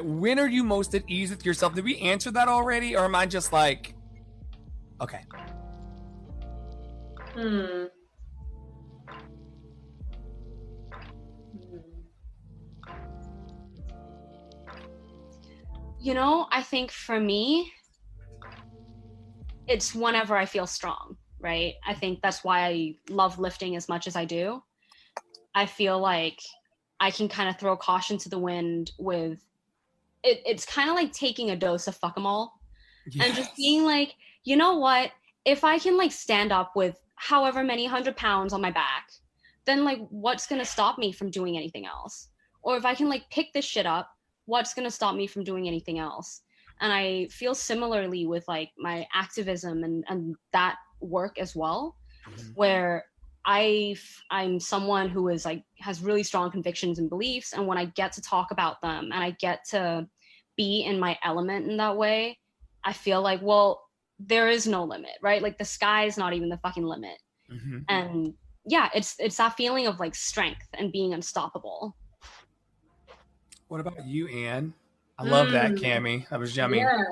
When are you most at ease with yourself? Did we answer that already? Or am I just like, okay. You know, I think for me, it's whenever I feel strong, right? I think that's why I love lifting as much as I do. I feel like I can kind of throw caution to the wind with it. It's kind of like taking a dose of fuck 'em all. Yes. And just being like, you know what? If I can like stand up with however many 100 pounds on my back, then like what's gonna stop me from doing anything else? Or if I can like pick this shit up, what's gonna stop me from doing anything else? And I feel similarly with like my activism and that work as well, where I'm someone who is like has really strong convictions and beliefs, and when I get to talk about them and I get to be in my element in that way, I feel like, well, there is no limit, right? Like the sky is not even the fucking limit. And yeah, it's that feeling of like strength and being unstoppable. What about you, Anne? I love that, Cammie. That was yummy. Yeah.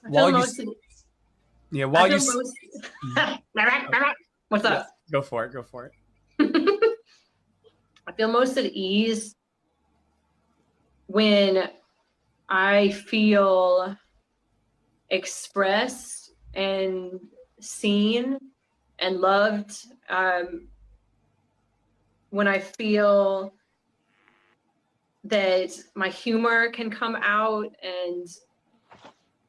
While you What's up? Go for it. I feel most at ease when I feel expressed and seen and loved. When I feel that my humor can come out and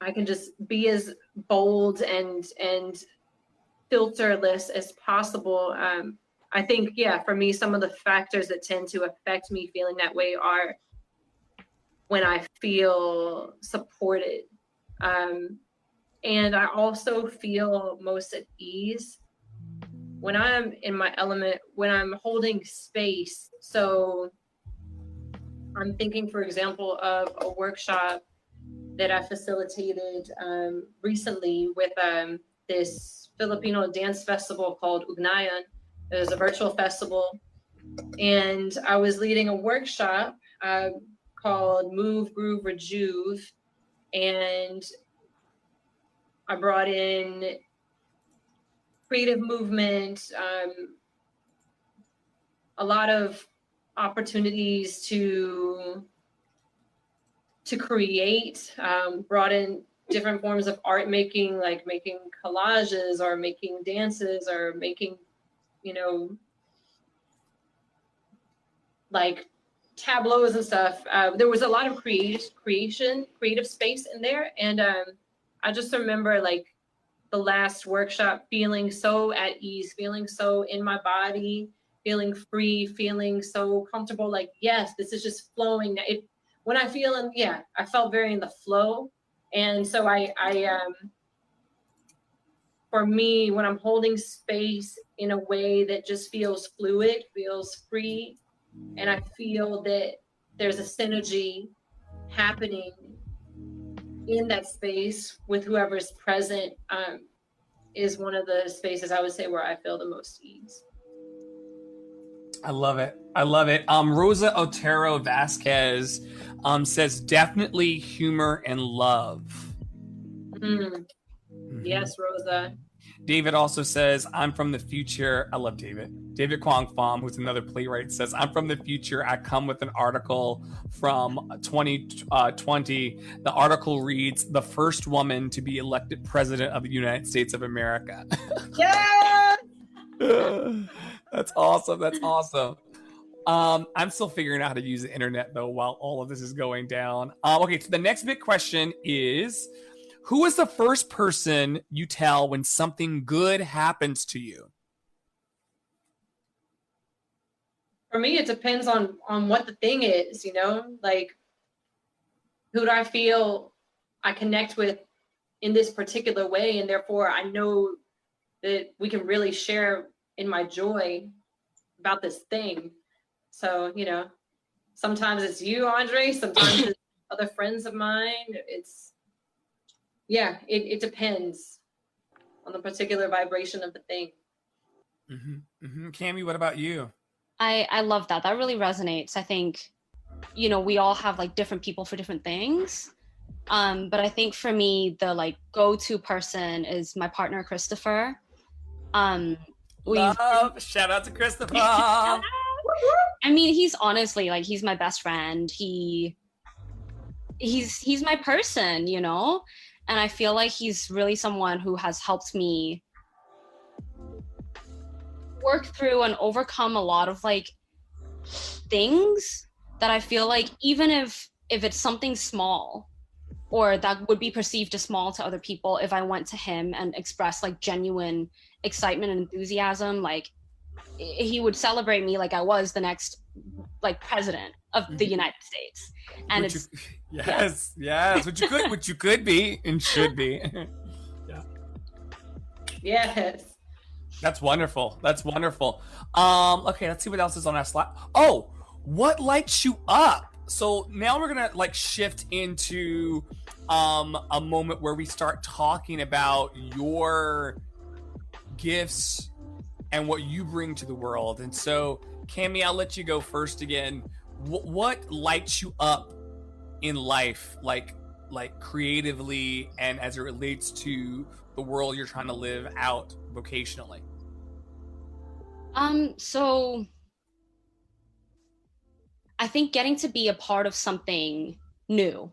I can just be as bold and filterless as possible. I think, yeah, for me, some of the factors that tend to affect me feeling that way are when I feel supported. And I also feel most at ease when I'm in my element, when I'm holding space. So I'm thinking, for example, of a workshop that I facilitated recently with this Filipino dance festival called Ugnayan. It was a virtual festival. And I was leading a workshop called Move, Groove, Rejuve. And I brought in creative movement, a lot of opportunities to create, brought in different forms of art making, like making collages or making dances or making, like tableaus and stuff. There was a lot of creative space in there. And I just remember like the last workshop feeling so at ease, feeling so in my body, feeling free, feeling so comfortable. Like, yes, this is just flowing. When I feel I felt very in the flow. And so I for me, when I'm holding space in a way that just feels fluid, feels free, and I feel that there's a synergy happening in that space with whoever's present, is one of the spaces I would say where I feel the most ease. I love it. Rosa Otero Vasquez says definitely humor and love. Yes, Rosa. David also says, I'm from the future. I love David. David Kwong Pham, who's another playwright, says, I'm from the future. I come with an article from 2020. The article reads, the first woman to be elected president of the United States of America. Yeah! That's awesome. I'm still figuring out how to use the internet, though, while all of this is going down. Okay, so the next big question is, who is the first person you tell when something good happens to you? For me, it depends on what the thing is, like, who do I feel I connect with in this particular way, and therefore I know that we can really share in my joy about this thing. So, sometimes it's you, Andre, sometimes it's other friends of mine. It depends on the particular vibration of the thing. Cammie, what about you? I love that. That really resonates. I think you know, we all have like different people for different things. But I think for me, the like go-to person is my partner, Christopher. We've Love. Shout out to Christopher. I mean, he's honestly like, he's my best friend. He's my person, you know? And I feel like he's really someone who has helped me work through and overcome a lot of like things that I feel like, even if it's something small or that would be perceived as small to other people, if I went to him and expressed like genuine excitement and enthusiasm, like he would celebrate me like I was the next like president of the United States. And yes, what you could be and should be. Yeah. Yes. That's wonderful. Okay, let's see what else is on our slide. Oh, what lights you up? So now we're gonna like shift into a moment where we start talking about your gifts and what you bring to the world. And so, Cami, I'll let you go first again. What lights you up in life, like creatively, and as it relates to the world you're trying to live out vocationally? So I think getting to be a part of something new,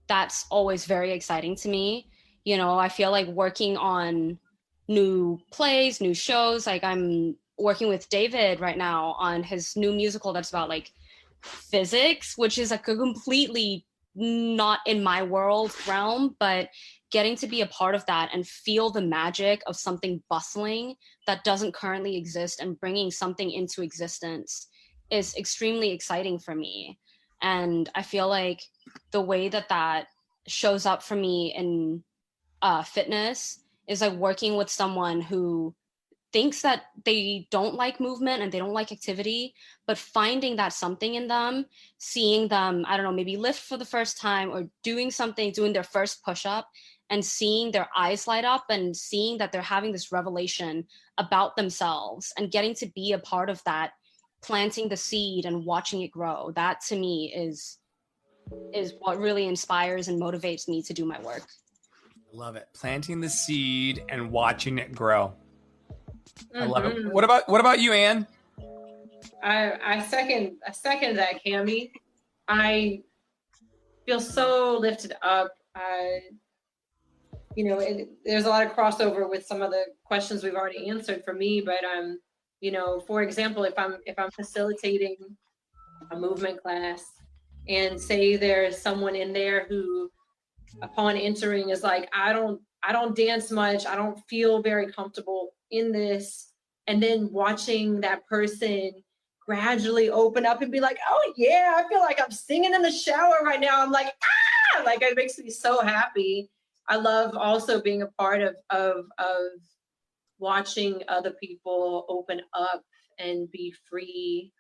that's always very exciting to me. You know, I feel like working on new plays, new shows, like I'm working with David right now on his new musical that's about like physics, which is like a completely not in my world realm, but getting to be a part of that and feel the magic of something bustling that doesn't currently exist and bringing something into existence is extremely exciting for me. And I feel like the way that shows up for me in fitness is like working with someone who thinks that they don't like movement and they don't like activity, but finding that something in them, seeing them, I don't know, maybe lift for the first time or doing their first push-up, and seeing their eyes light up and seeing that they're having this revelation about themselves and getting to be a part of that, planting the seed and watching it grow. That to me is what really inspires and motivates me to do my work. Love it. Planting the seed and watching it grow. I love it. Mm-hmm. What about you, Anne? I second that, Cami. I feel so lifted up. You know, there's a lot of crossover with some of the questions we've already answered for me, but you know, for example, if I'm facilitating a movement class and say there's someone in there who upon entering is like, I don't dance much, I don't feel very comfortable in this, and then watching that person gradually open up and be like, oh yeah, I feel like I'm singing in the shower right now. I'm like, ah, like it makes me so happy. I love also being a part of watching other people open up and be free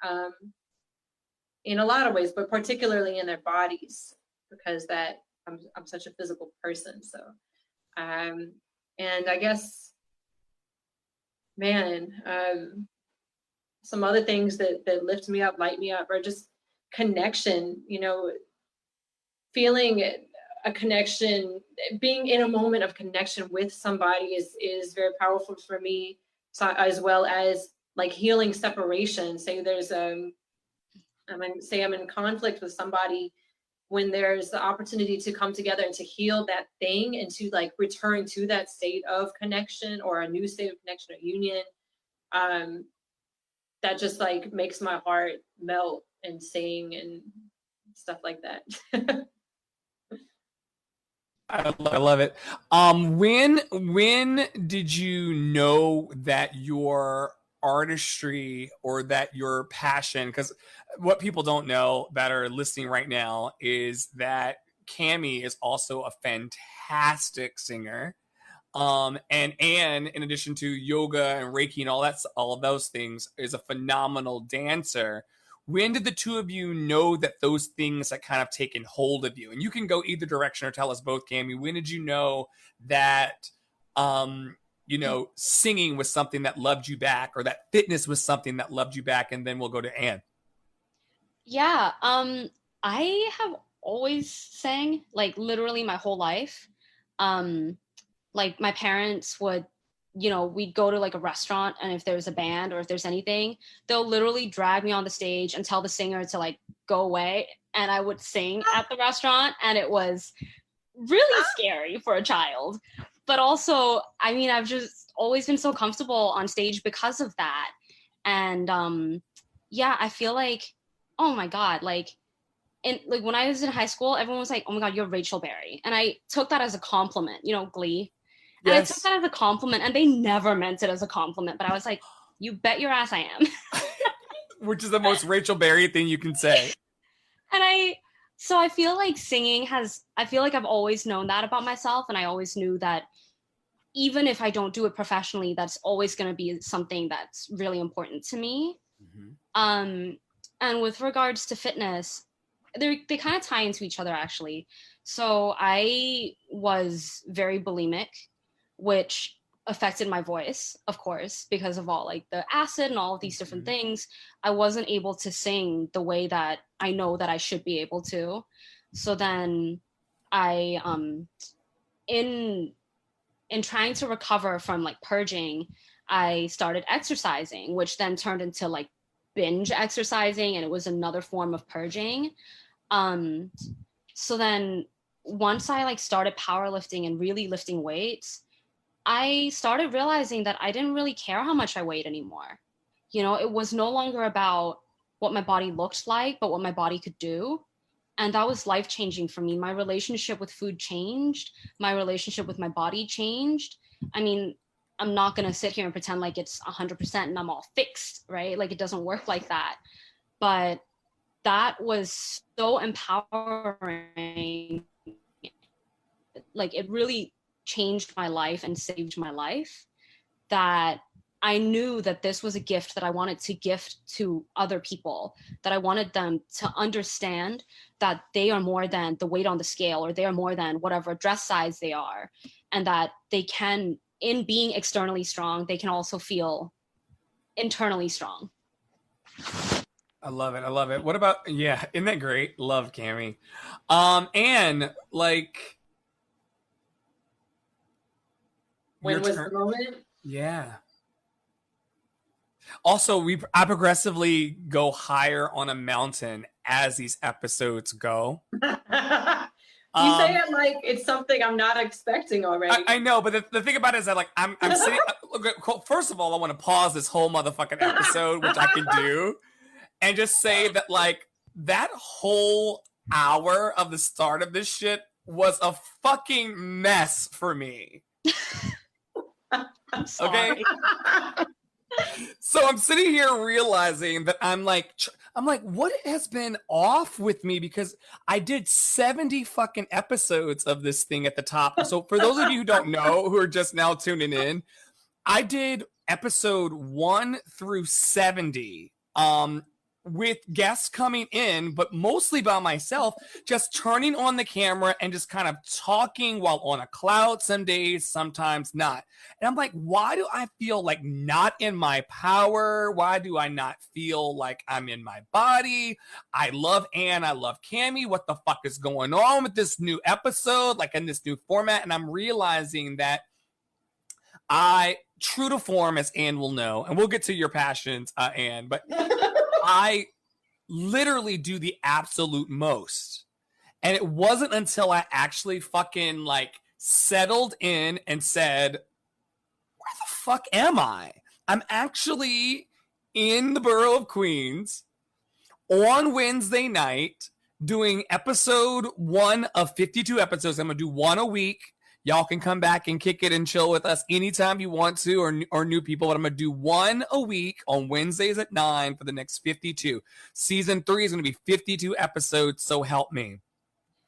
in a lot of ways, but particularly in their bodies, because that I'm such a physical person. So, and I guess, man, some other things that lift me up, light me up, are just connection. You know, feeling a connection, being in a moment of connection with somebody is very powerful for me. So, as well as like healing separation. Say there's I'm in conflict with somebody, when there's the opportunity to come together and to heal that thing and to like return to that state of connection or a new state of connection or union, that just like makes my heart melt and sing and stuff like that. I love it. When did you know that your artistry or that your passion, because what people don't know that are listening right now is that Cami is also a fantastic singer. And Anne, in addition to yoga and Reiki and all of those things, is a phenomenal dancer. When did the two of you know that those things had kind of taken hold of you? And you can go either direction or tell us both, Cami. When did you know that, you know, singing was something that loved you back, or that fitness was something that loved you back? And then we'll go to Anne. Yeah, I have always sang, like literally my whole life. Like my parents would, we'd go to like a restaurant, and if there's a band or if there's anything, they'll literally drag me on the stage and tell the singer to like go away, and I would sing at the restaurant, and it was really scary for a child. But also, I mean, I've just always been so comfortable on stage because of that. And yeah, I feel like, oh my God, like when I was in high school, everyone was like, oh my God, you're Rachel Berry. And I took that as a compliment, Glee. And I took that as a compliment, and they never meant it as a compliment. But I was like, you bet your ass I am. Which is the most Rachel Berry thing you can say. And so I feel like I feel like I've always known that about myself. And I always knew that even if I don't do it professionally, that's always going to be something that's really important to me. Mm-hmm. And with regards to fitness, they kind of tie into each other, actually. So I was very bulimic, which affected my voice, of course, because of all like the acid and all of these different things. I wasn't able to sing the way that I know that I should be able to. So then I, in trying to recover from like purging, I started exercising, which then turned into like binge exercising, and it was another form of purging. So then once I like started powerlifting and really lifting weights, I started realizing that I didn't really care how much I weighed anymore. It was no longer about what my body looked like, but what my body could do. And that was life-changing for me. My relationship with food changed. My relationship with my body changed. I mean, I'm not going to sit here and pretend like it's 100% and I'm all fixed, right? Like, it doesn't work like that. But that was so empowering. Like, it really changed my life and saved my life, that I knew that this was a gift that I wanted to gift to other people, that I wanted them to understand that they are more than the weight on the scale, or they are more than whatever dress size they are, and that they can, in being externally strong, they can also feel internally strong. I love it. I love it. What about, yeah, isn't that great? Love Cammie. And like, when was the moment? Yeah. Also, I progressively go higher on a mountain as these episodes go. You say it like it's something I'm not expecting already. I know, but the thing about it is that like I'm sitting. First of all, I want to pause this whole motherfucking episode, which I can do, and just say that like that whole hour of the start of this shit was a fucking mess for me. I'm sorry. Okay. So I'm sitting here realizing that I'm like, what has been off with me? Because I did 70 fucking episodes of this thing at the top. So for those of you who don't know, who are just now tuning in, I did episode 1 through 70. With guests coming in, but mostly by myself, just turning on the camera and just kind of talking while on a cloud some days, sometimes not. And I'm like, why do I feel like not in my power? Why do I not feel like I'm in my body? I love Anne. I love Cammie. What the fuck is going on with this new episode, like in this new format? And I'm realizing that true to form, as Anne will know, and we'll get to your passions, Anne, but I literally do the absolute most. And it wasn't until I actually fucking like settled in and said, where the fuck am I? I'm actually in the borough of Queens on Wednesday night doing episode 1 of 52 episodes. I'm going to do 1 a week. Y'all can come back and kick it and chill with us anytime you want to, or new people. But I'm going to do 1 a week on Wednesdays at 9 for the next 52. Season 3 is going to be 52 episodes, so help me.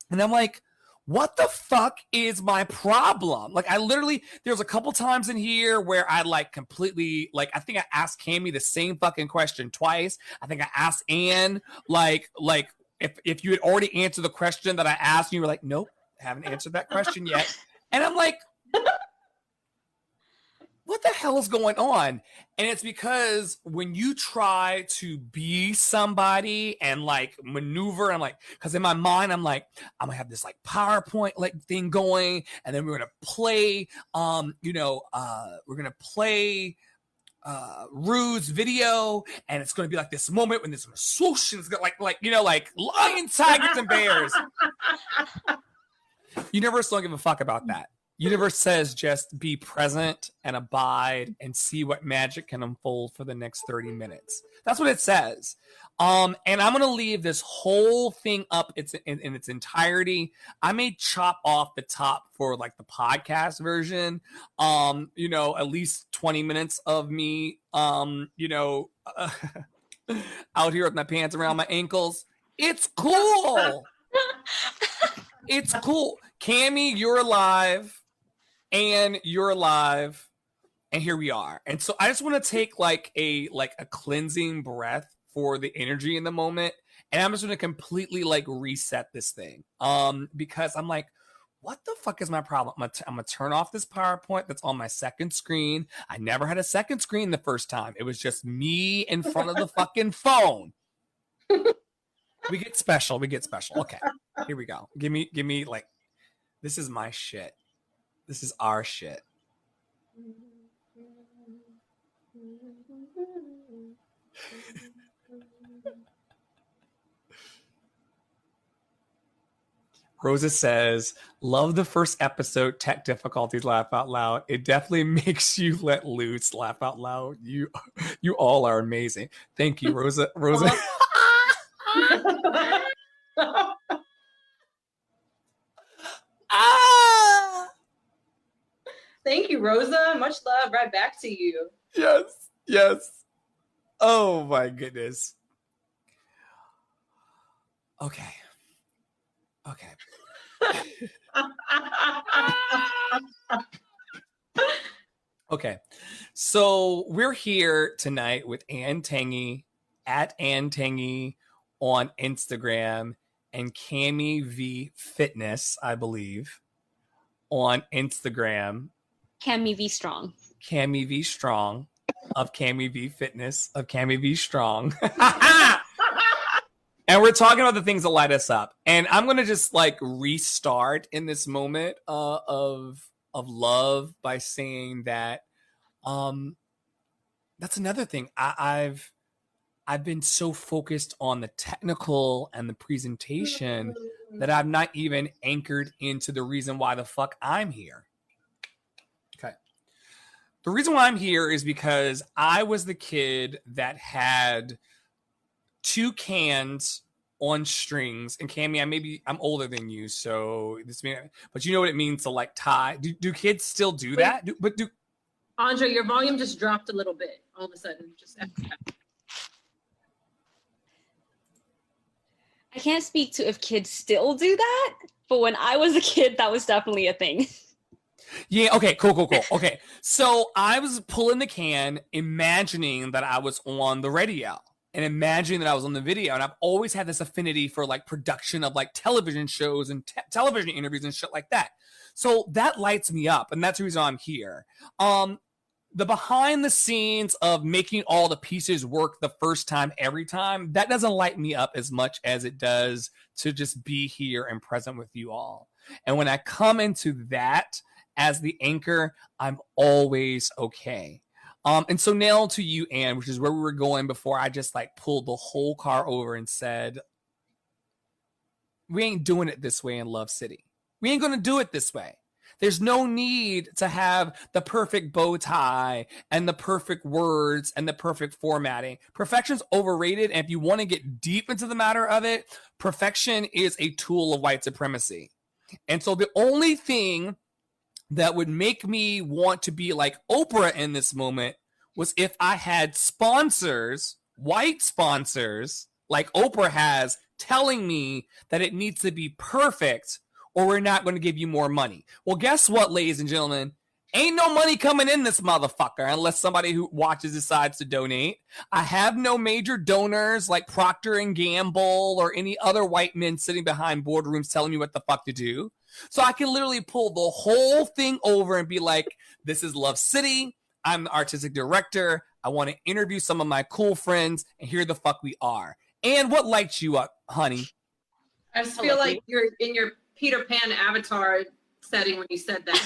And I'm like, what the fuck is my problem? Like, I literally, there's a couple times in here where I like completely, like, I think I asked Cammie the same fucking question twice. I think I asked Anne, like if you had already answered the question that I asked, and you were like, nope, haven't answered that question yet. And I'm like, what the hell is going on? And it's because when you try to be somebody and like maneuver, I'm like, because in my mind, I'm like, I'm gonna have this like PowerPoint like thing going, and then we're gonna play, we're gonna play Rue's video, and it's gonna be like this moment when there's gonna swoosh, and it's gonna like lions, tigers, and bears. Universe don't give a fuck about that. Universe says just be present and abide and see what magic can unfold for the next 30 minutes. That's what it says. And I'm going to leave this whole thing up in its entirety. I may chop off the top for like the podcast version. At least 20 minutes of me, out here with my pants around my ankles. It's cool. It's cool. Cammie, you're alive. And you're alive, and here we are. And so I just want to take like a cleansing breath for the energy in the moment, and I'm just going to completely like reset this thing. Because I'm like, what the fuck is my problem? I'm gonna turn off this PowerPoint that's on my second screen. I never had a second screen the first time. It was just me in front of the fucking phone. We get special. Okay, here we go. Give me like, this is my shit. This is our shit. Rosa says, love the first episode, tech difficulties, laugh out loud. It definitely makes you let loose, laugh out loud. You all are amazing. Thank you, Rosa. Thank you, Rosa. Much love right back to you. Yes. Oh my goodness. Okay. Okay. So we're here tonight with Ann Tangy at Ann Tangy on Instagram and Cammie V Fitness, I believe, on Instagram. Cammie V Strong. Cammie V Strong of Cammie V Fitness of Cammie V Strong. And we're talking about the things that light us up. And I'm going to just like restart in this moment of love by saying that that's another thing. I've been so focused on the technical and the presentation that I've not even anchored into the reason why the fuck I'm here. Okay. The reason why I'm here is because I was the kid that had 2 cans on strings. And Cammie, I'm older than you, so but you know what it means to like tie. Do kids still do that? Andre, your volume just dropped a little bit all of a sudden. I can't speak to if kids still do that, but when I was a kid, that was definitely a thing. Yeah, okay, cool. Okay, so I was pulling the can, imagining that I was on the radio and imagining that I was on the video. And I've always had this affinity for like production of like television shows and television interviews and shit like that. So that lights me up, and that's the reason I'm here. The behind the scenes of making all the pieces work the first time, every time, that doesn't light me up as much as it does to just be here and present with you all. And when I come into that as the anchor, I'm always okay. And so now to you, Ann, which is where we were going before I just like pulled the whole car over and said, we ain't doing it this way in Love City. We ain't going to do it this way. There's no need to have the perfect bow tie and the perfect words and the perfect formatting. Perfection's overrated. And if you want to get deep into the matter of it, perfection is a tool of white supremacy. And so the only thing that would make me want to be like Oprah in this moment was if I had sponsors, white sponsors, like Oprah has, telling me that it needs to be perfect or we're not going to give you more money. Well, guess what, ladies and gentlemen? Ain't no money coming in this motherfucker unless somebody who watches decides to donate. I have no major donors like Procter & Gamble or any other white men sitting behind boardrooms telling me what the fuck to do. So I can literally pull the whole thing over and be like, this is Love City. I'm the artistic director. I want to interview some of my cool friends, and here the fuck we are. And what lights you up, honey? I just feel like you're in your Peter Pan avatar setting when you said that.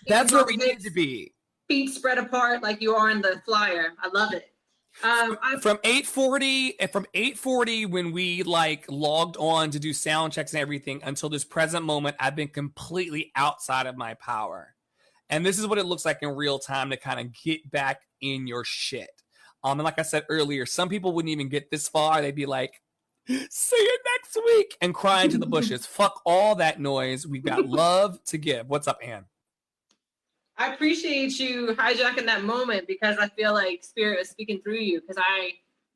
That's where we need to be. Feet spread apart like you are in the flyer. I love it. From 8:40 when we like logged on to do sound checks and everything until this present moment, I've been completely outside of my power. And this is what it looks like in real time to kind of get back in your shit. And like I said earlier, some people wouldn't even get this far. They'd be like, see you next week, and cry into the bushes. Fuck all that noise. We've got love to give. What's up, Ann? I appreciate you hijacking that moment because I feel like Spirit is speaking through you because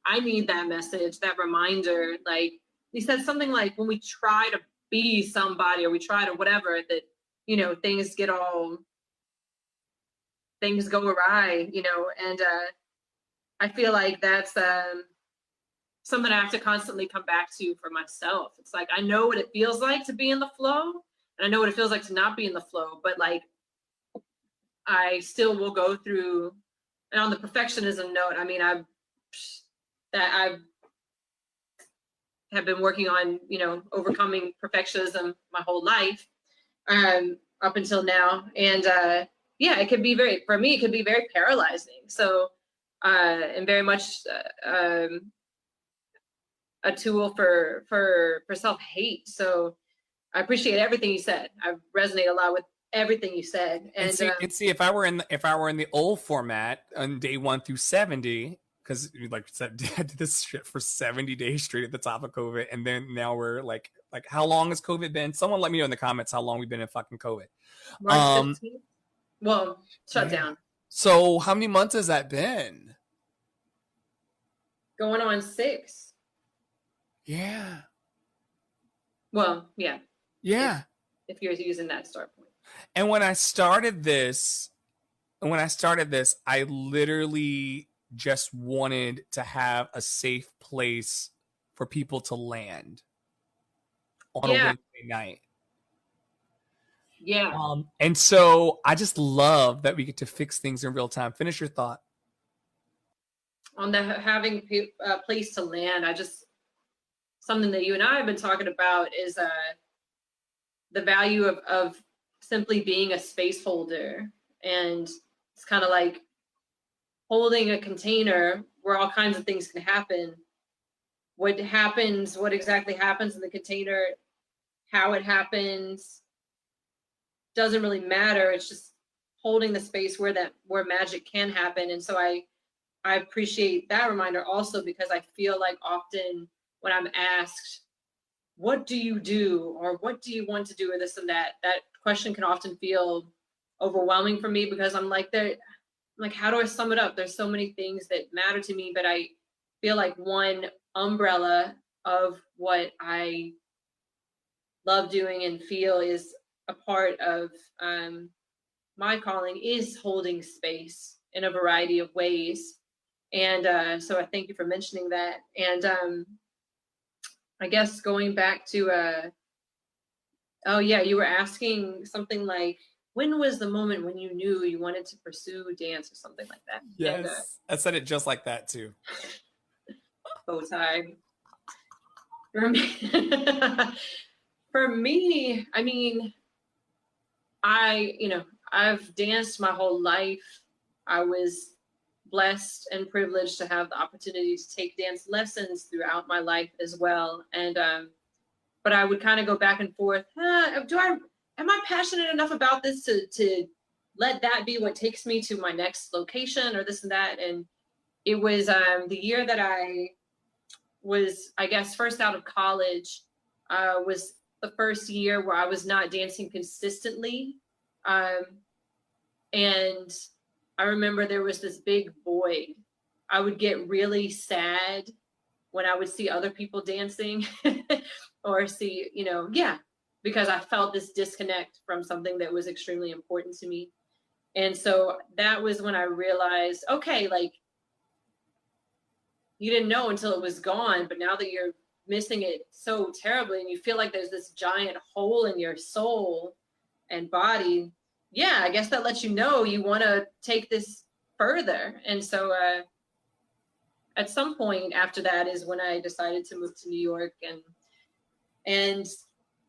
I need that message, that reminder. Like he said something like when we try to be somebody or we try to whatever that, you know, things go awry, you know, and I feel like that's something I have to constantly come back to for myself. It's like I know what it feels like to be in the flow and I know what it feels like to not be in the flow, but like I still will go through. And on the perfectionism note, I mean, I have been working on, you know, overcoming perfectionism my whole life up until now. And yeah, it could be for me, it could be very paralyzing. So, and very much a tool for self-hate. So I appreciate everything you said. I resonate a lot with everything you said. And see if I were in the old format on day 1 through 70, because like you said, I did this shit for 70 days straight at the top of COVID, and then now we're like how long has COVID been? Someone let me know in the comments how long we've been in fucking COVID. March 15th. Well, shut down. So how many months has that been? Going on 6. Yeah. Well, yeah. Yeah. If you're using that start point. And when I started this, I literally just wanted to have a safe place for people to land on a Wednesday night. Yeah. And so I just love that we get to fix things in real time. Finish your thought. On the having a place to land, something that you and I have been talking about is the value of simply being a space holder. And it's kind of like holding a container where all kinds of things can happen. What exactly happens in the container, how it happens, doesn't really matter. It's just holding the space where magic can happen. And so I appreciate that reminder also because I feel like often when I'm asked, what do you do? Or what do you want to do? Or this and that question can often feel overwhelming for me because I'm like, how do I sum it up? There's so many things that matter to me, but I feel like one umbrella of what I love doing and feel is a part of my calling is holding space in a variety of ways. And so I thank you for mentioning that. And I guess going back to, you were asking something like, when was the moment when you knew you wanted to pursue dance or something like that? Yes, and, I said it just like that too. Bow tie. For me, I mean, I've danced my whole life. I was blessed and privileged to have the opportunity to take dance lessons throughout my life as well. And but I would kind of go back and forth. Am I passionate enough about this to let that be what takes me to my next location or this and that? And it was the year that I was, I guess, first out of college, was the first year where I was not dancing consistently. And I remember there was this big void. I would get really sad when I would see other people dancing or see, because I felt this disconnect from something that was extremely important to me. And so that was when I realized, okay, like, you didn't know until it was gone, but now that you're missing it so terribly and you feel like there's this giant hole in your soul and body, I guess that lets you know you want to take this further. And so at some point after that is when I decided to move to New York, and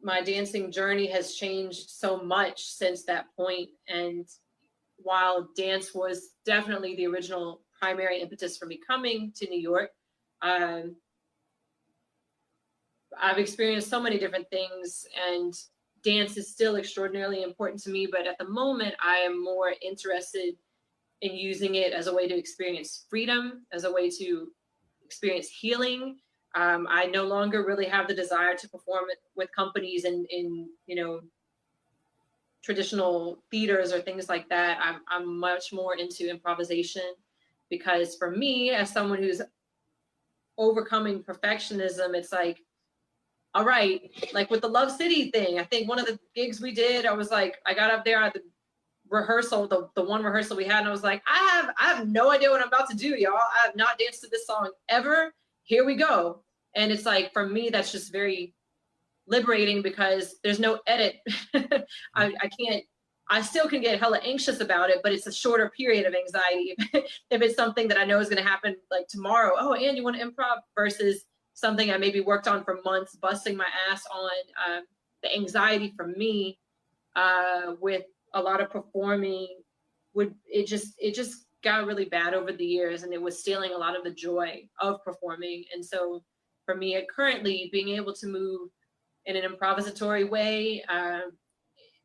my dancing journey has changed so much since that point. And while dance was definitely the original primary impetus for me coming to New York, I've experienced so many different things, and dance is still extraordinarily important to me. But at the moment, I am more interested in using it as a way to experience freedom, as a way to experience healing. I no longer really have the desire to perform it with companies in you know, traditional theaters or things like that. I'm much more into improvisation, because for me, as someone who's overcoming perfectionism, it's like, all right, like with the Love City thing, I think one of the gigs we did, I was like, I got up there at the rehearsal, the one rehearsal we had, and I was like, I have no idea what I'm about to do, y'all. I have not danced to this song ever. Here we go. And it's like, for me, that's just very liberating, because there's no edit. I still can get hella anxious about it, but it's a shorter period of anxiety. If it's something that I know is going to happen like tomorrow, oh, and you want to improv, versus something I maybe worked on for months, busting my ass on. The anxiety for me with a lot of performing it just got really bad over the years, and it was stealing a lot of the joy of performing. And so for me, currently being able to move in an improvisatory way,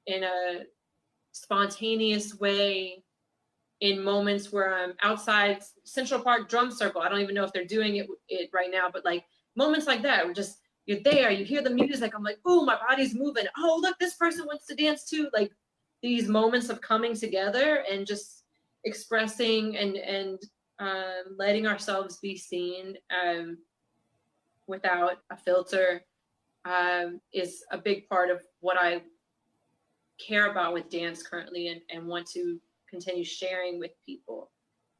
in a spontaneous way, in moments where I'm outside Central Park drum circle. I don't even know if they're doing it right now, but like moments like that, where just you're there, you hear the music, I'm like, ooh, my body's moving. Oh, look, this person wants to dance too. Like these moments of coming together and just expressing and letting ourselves be seen without a filter is a big part of what I care about with dance currently, and want to continue sharing with people.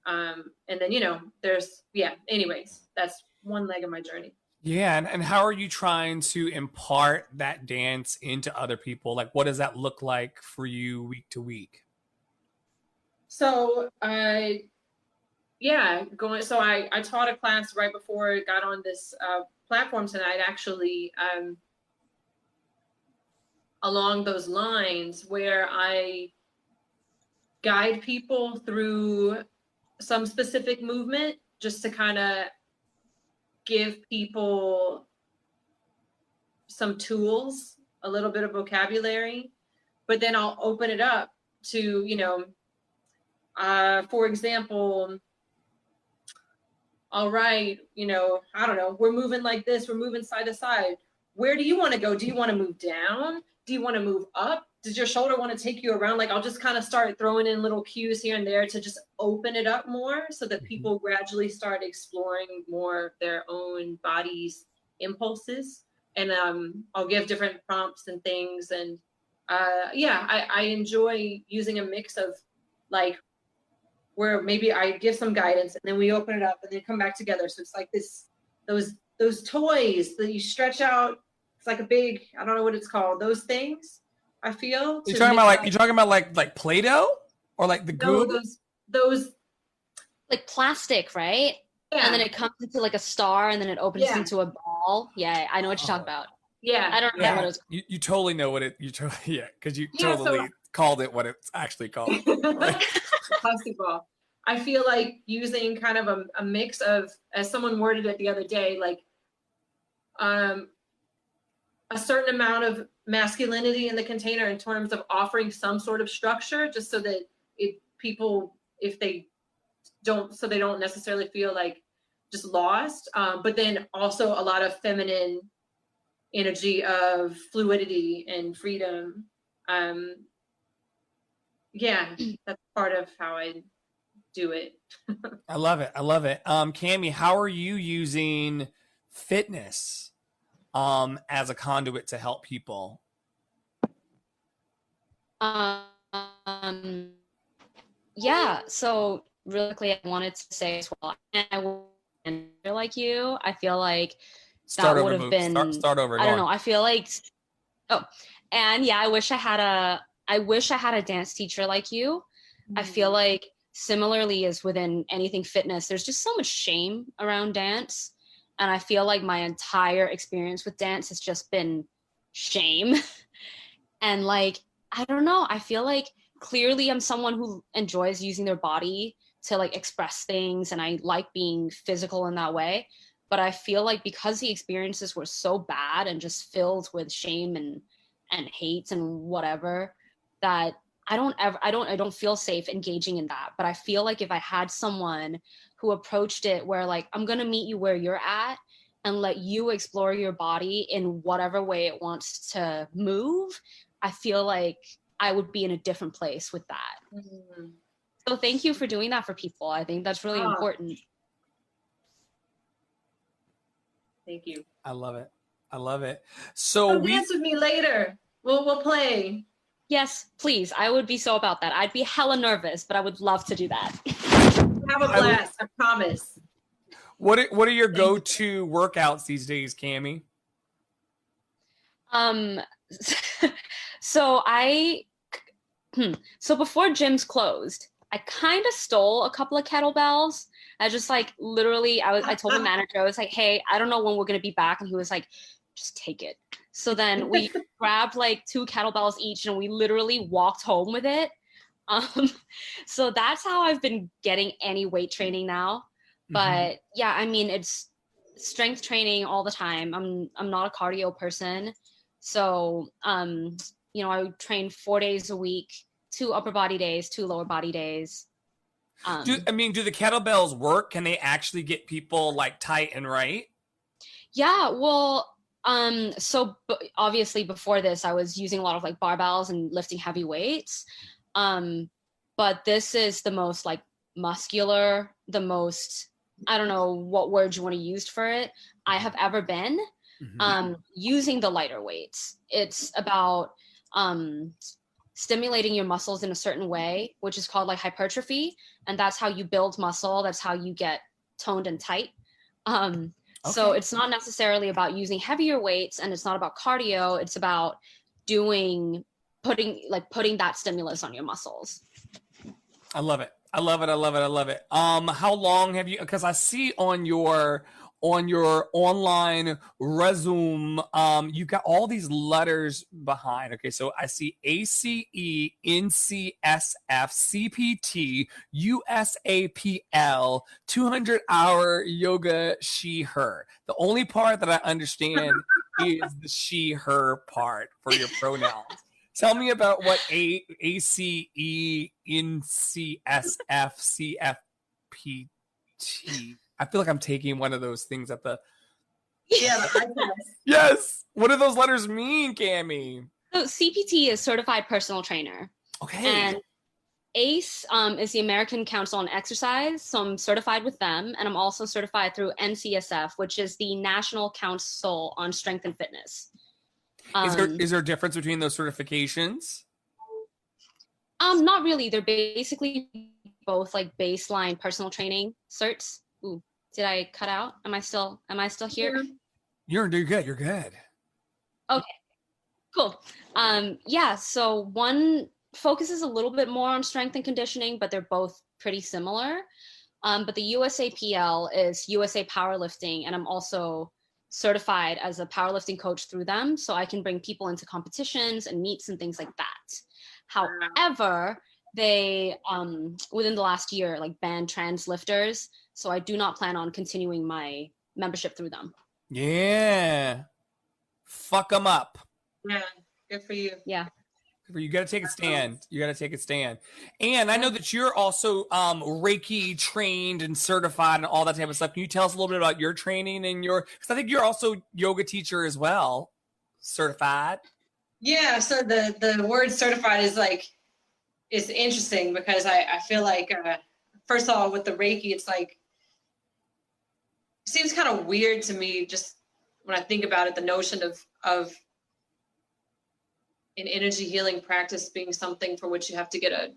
And then, you know, anyways, that's one leg of my journey. Yeah. And how are you trying to impart that dance into other people? Like, what does that look like for you week to week? So I taught a class right before I got on this platform tonight, actually, along those lines, where I guide people through some specific movement, just to kind of give people some tools, a little bit of vocabulary, but then I'll open it up to, you know, for example, all right, you know, I don't know, we're moving like this, we're moving side to side. Where do you want to go? Do you want to move down? Do you want to move up? Does your shoulder want to take you around? Like, I'll just kind of start throwing in little cues here and there to just open it up more, so that people gradually start exploring more their own body's impulses. And I'll give different prompts and things. And I enjoy using a mix of, like, where maybe I give some guidance and then we open it up and then come back together. So it's like those toys that you stretch out. It's like a big, I don't know what it's called. Those things, I feel. You're talking about like Play-Doh, or like the goo? No, those like plastic, right? Yeah. And then it comes into like a star, and then it opens into a ball. Yeah, I know what you're talking about. Yeah. I don't know what it's called. You totally know what it, because you totally called it what it's actually called. Right? Plastic ball. I feel like using kind of a mix of, as someone worded it the other day, like a certain amount of masculinity in the container in terms of offering some sort of structure, just so that they don't necessarily feel like just lost, but then also a lot of feminine energy of fluidity and freedom. That's part of how I do it. I love it. Cami, how are you using fitness as a conduit to help people? So really quickly, I wanted to say as well, and I feel like you. I feel like that would have been. Start over. I don't know. I feel like. I wish I had a dance teacher like you. I feel like similarly as within anything fitness, there's just so much shame around dance. And I feel like my entire experience with dance has just been shame. And like, I don't know, I feel like clearly I'm someone who enjoys using their body to like express things, and I like being physical in that way. But I feel like because the experiences were so bad and just filled with shame and hate and whatever, that I don't feel safe engaging in that. But I feel like if I had someone who approached it where like, I'm going to meet you where you're at and let you explore your body in whatever way it wants to move, I feel like I would be in a different place with that. Mm. So thank you for doing that for people. I think that's really important. Thank you. I love it. I love it. So Come dance with me later. We'll play. Yes, please. I would be so about that. I'd be hella nervous, but I would love to do that. Have a blast. I promise. What are your go-to workouts these days, Cammie? So before gyms closed, I kind of stole a couple of kettlebells. I just like literally, I told the manager, I was like, hey, I don't know when we're going to be back. And he was like, just take it. So then we grabbed like 2 kettlebells each and we literally walked home with it. So that's how I've been getting any weight training now. But yeah, I mean, it's strength training all the time. I'm not a cardio person. So, you know, I would train 4 days a week, 2 upper body days, 2 lower body days. Do the kettlebells work? Can they actually get people like tight and right? Yeah, well, obviously before this, I was using a lot of like barbells and lifting heavy weights. But this is the most like muscular, the most, I don't know what word you want to use for it, I have ever been using the lighter weights. It's about stimulating your muscles in a certain way, which is called like hypertrophy. And that's how you build muscle. That's how you get toned and tight. So it's not necessarily about using heavier weights, and it's not about cardio. It's about putting that stimulus on your muscles. I love it. I love it. I love it. I love it. How long have you, because I see on your online resume, you got all these letters behind. Okay, so I see ACE, NCSF, CPT, USAPL, 200-hour yoga, she, her. The only part that I understand is the she, her part for your pronouns. Tell me about what ACE, NCSF, CFPT. I feel like I'm taking one of those things at the. Yeah. Yes. What do those letters mean, Cammie? So CPT is Certified Personal Trainer. Okay. And ACE is the American Council on Exercise. So I'm certified with them. And I'm also certified through NCSF, which is the National Council on Strength and Fitness. Is there a difference between those certifications? Not really. They're basically both like baseline personal training certs. Ooh, did I cut out? Am I still here? You're good. You're good. Okay, cool. Yeah, so one focuses a little bit more on strength and conditioning, but they're both pretty similar. But the USAPL is USA Powerlifting, and I'm also certified as a powerlifting coach through them, so I can bring people into competitions and meets and things like that. However, they within the last year like banned trans lifters, so I do not plan on continuing my membership through them. Yeah, fuck them up. Yeah, good for you. Yeah, you got to take a stand. And I know that you're also Reiki trained and certified and all that type of stuff. Can you tell us a little bit about your training and because I think you're also yoga teacher as well, certified? Yeah, so the word certified is interesting because I feel like first of all with the Reiki, it's like it seems kind of weird to me just when I think about it, the notion of an energy healing practice being something for which you have to get a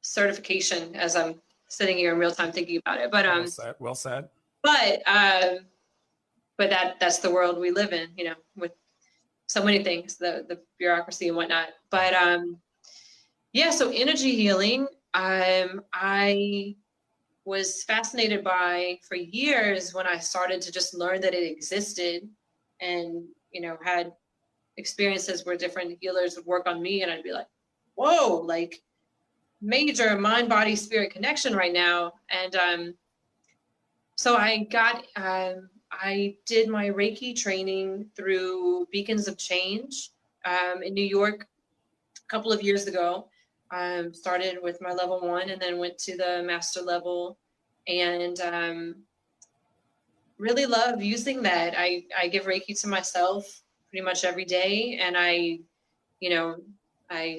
certification, as I'm sitting here in real time thinking about it. But well said. But that's the world we live in, you know, with so many things, the bureaucracy and whatnot. But yeah, so energy healing, I was fascinated by for years when I started to just learn that it existed, and, you know, had experiences where different healers would work on me, and I'd be like, whoa, like major mind, body, spirit connection right now. And so I did my Reiki training through Beacons of Change in New York a couple of years ago. Started with my level 1 and then went to the master level, and really love using that. I give Reiki to myself pretty much every day, and I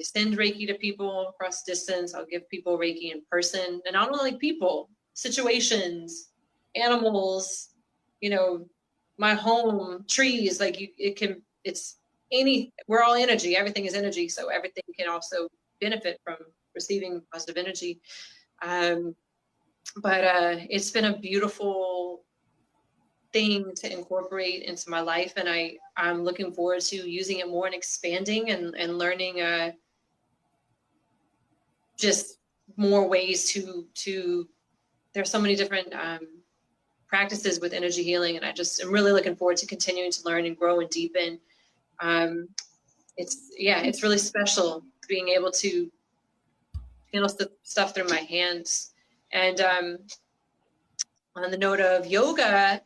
send Reiki to people across distance. I'll give people Reiki in person, and not only like people, situations, animals, you know, my home, trees, like we're all energy. Everything is energy. So everything can also benefit from receiving positive energy. But it's been a beautiful thing to incorporate into my life, and I'm looking forward to using it more and expanding and learning just more ways to there's so many different practices with energy healing, and I just am really looking forward to continuing to learn and grow and deepen. It's really special being able to handle stuff through my hands. And on the note of yoga,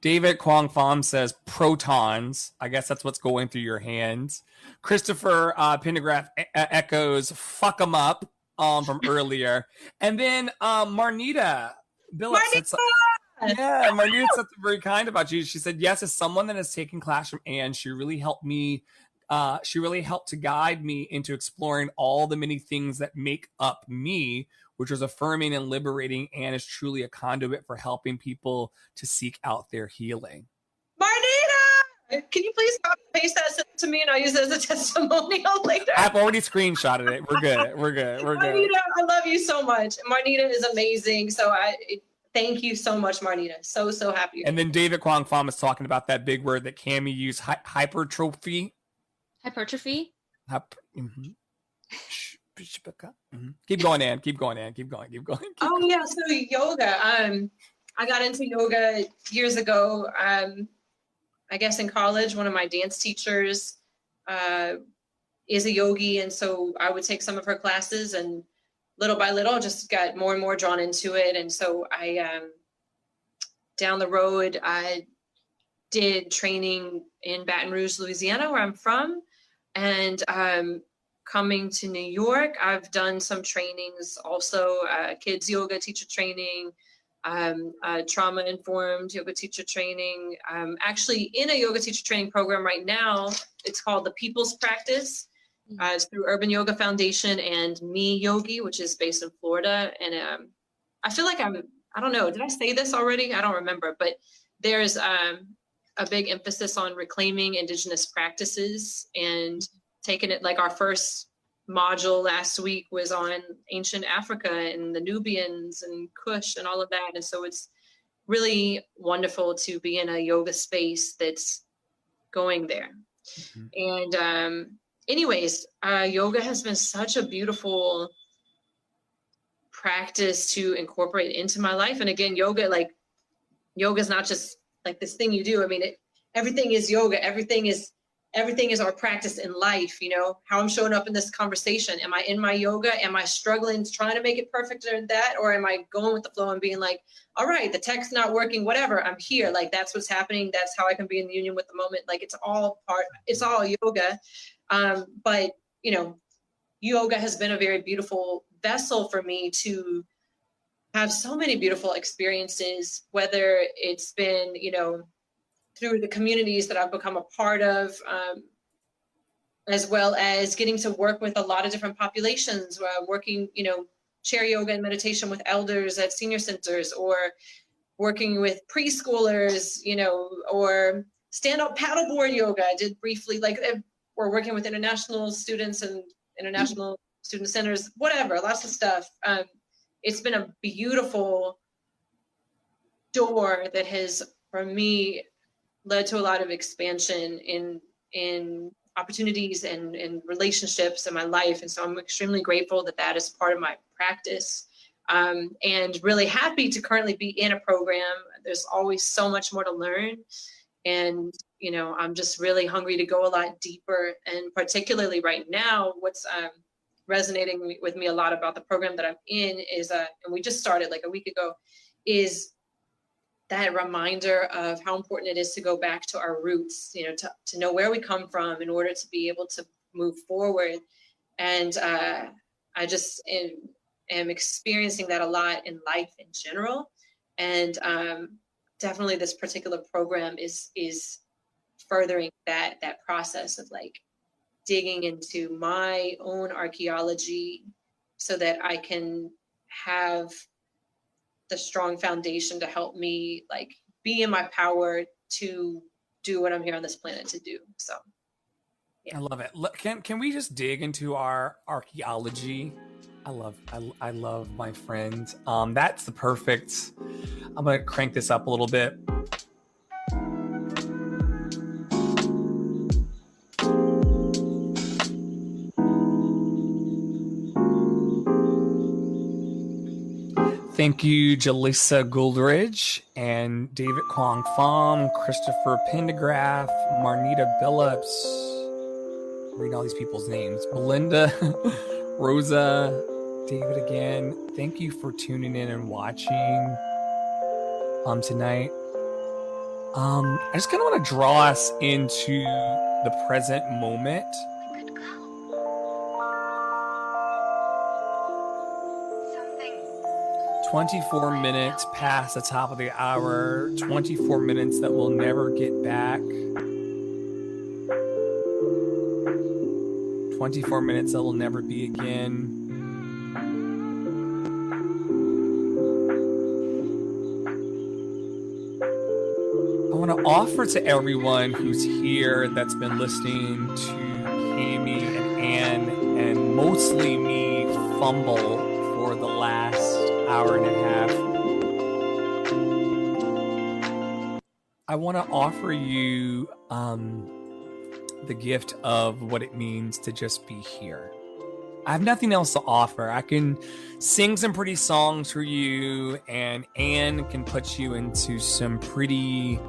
David Kwong Pham says protons. I guess that's what's going through your hands. Christopher Pendergraph echoes "fuck them up" from earlier, and then Marnita Billups. Marnita said something very kind about you. She said, "Yes, as someone that has taken class from Anne, she really helped me. She really helped to guide me into exploring all the many things that make up me." Which was affirming and liberating, and is truly a conduit for helping people to seek out their healing. Marnita, can you please copy and paste that to me, and I'll use it as a testimonial later? I've already screenshotted it. We're good. Marnita, I love you so much. Marnita is amazing. So thank you so much, Marnita. So happy. And then David Kwong Pham is talking about that big word that Cammie used, hypertrophy. Hypertrophy? Mm-hmm. Keep going, Ann. Keep going. Oh yeah, so yoga. I got into yoga years ago. I guess in college, one of my dance teachers is a yogi, and so I would take some of her classes, and little by little, just got more and more drawn into it. And so I down the road, I did training in Baton Rouge, Louisiana, where I'm from, and coming to New York, I've done some trainings also, kids yoga teacher training, trauma-informed yoga teacher training. I'm actually in a yoga teacher training program right now. It's called the People's Practice. It's through Urban Yoga Foundation and Me Yogi, which is based in Florida. And I feel like I don't know, did I say this already? I don't remember, but there's a big emphasis on reclaiming indigenous practices and taking it, like our first module last week was on ancient Africa and the Nubians and Kush and all of that. And so it's really wonderful to be in a yoga space that's going there. Mm-hmm. And anyways, yoga has been such a beautiful practice to incorporate into my life. And again, yoga is not just like this thing you do. I mean, everything is yoga. Everything is our practice in life, you know, how I'm showing up in this conversation. Am I in my yoga? Am I struggling, trying to make it perfect or that? Or am I going with the flow and being like, all right, the text's not working, whatever, I'm here. Like, that's what's happening. That's how I can be in union with the moment. Like, it's all yoga. But, you know, yoga has been a very beautiful vessel for me to have so many beautiful experiences, whether it's been, you know, through the communities that I've become a part of, as well as getting to work with a lot of different populations, working, you know, chair yoga and meditation with elders at senior centers, or working with preschoolers, you know, or stand-up paddleboard yoga. I did briefly, like, we're working with international students and international student centers, whatever, lots of stuff. It's been a beautiful door that has, for me, led to a lot of expansion in opportunities and relationships in my life. And so I'm extremely grateful that that is part of my practice. And really happy to currently be in a program. There's always so much more to learn. And, I'm just really hungry to go a lot deeper. And particularly right now, what's resonating with me a lot about the program that I'm in is, and we just started like a week ago, is that reminder of how important it is to go back to our roots, to know where we come from in order to be able to move forward. And I just am experiencing that a lot in life in general. And definitely this particular program is furthering that process of like digging into my own archaeology so that I can have the strong foundation to help me like be in my power to do what I'm here on this planet to do. So yeah. I love it. Can we just dig into our archaeology? I love my friend. That's the perfect. I'm gonna crank this up a little bit. Thank you, Jalissa Gouldridge and David Kwong Pham, Christopher Pendergraph, Marnita Billups. Reading all these people's names. Belinda, Rosa, David again. Thank you for tuning in and watching tonight. I just kind of want to draw us into the present moment. 24 minutes past the top of the hour, 24 minutes that we'll never get back. 24 minutes that will never be again. I want to offer to everyone who's here that's been listening to Amy and Ann and mostly me fumble for the last hour and a half. I want to offer you the gift of what it means to just be here. I have nothing else to offer. I can sing some pretty songs for you, and Anne can put you into some pretty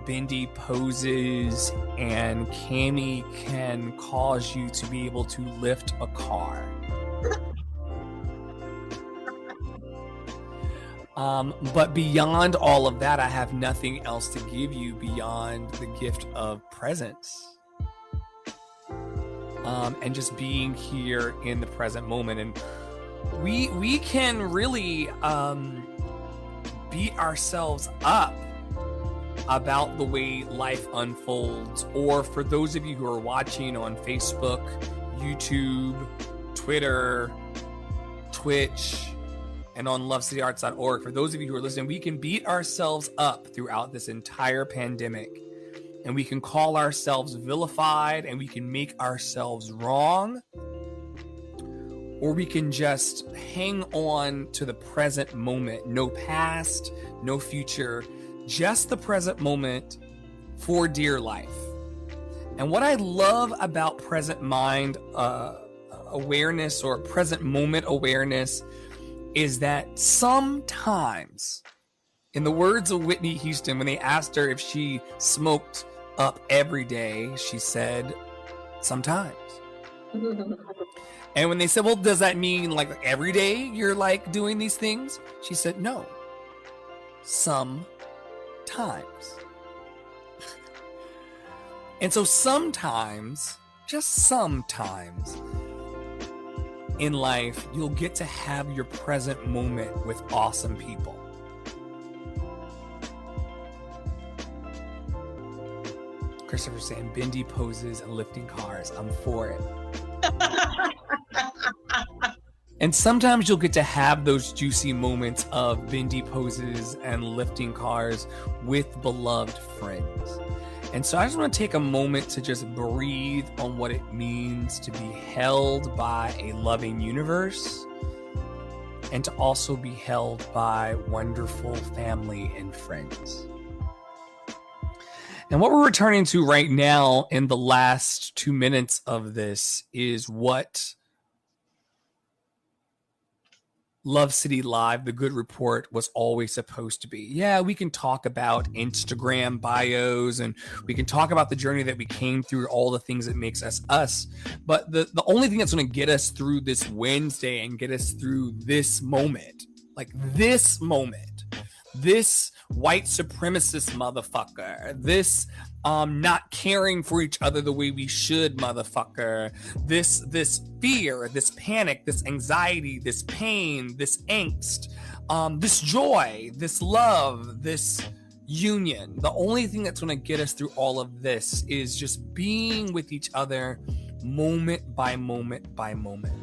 bendy poses, and Cami can cause you to be able to lift a car. But beyond all of that, I have nothing else to give you beyond the gift of presence. And just being here in the present moment. And we can really beat ourselves up about the way life unfolds. Or for those of you who are watching on Facebook, YouTube, Twitter, Twitch, and on lovecityarts.org, for those of you who are listening, we can beat ourselves up throughout this entire pandemic, and we can call ourselves vilified, and we can make ourselves wrong, or we can just hang on to the present moment. No past, no future, just the present moment for dear life. And what I love about present mind awareness or present moment awareness is that sometimes, in the words of Whitney Houston, when they asked her if she smoked up every day, she said, sometimes. And when they said, well, does that mean like every day you're like doing these things? She said, no, sometimes. And so sometimes, just sometimes, in life, you'll get to have your present moment with awesome people. Christopher's saying bendy poses and lifting cars. I'm for it. And sometimes you'll get to have those juicy moments of bendy poses and lifting cars with beloved friends. And so I just want to take a moment to just breathe on what it means to be held by a loving universe and to also be held by wonderful family and friends. And what we're returning to right now in the last 2 minutes of this is what Love City Live, The Good Report, was always supposed to be. Yeah, we can talk about Instagram bios and we can talk about the journey that we came through, all the things that makes us us. But the only thing that's going to get us through this Wednesday and get us through this moment, like this moment, this white supremacist motherfucker, this not caring for each other the way we should motherfucker, this fear, this panic, this anxiety, this pain, this angst, this joy, this love, this union. The only thing that's going to get us through all of this is just being with each other moment by moment by moment.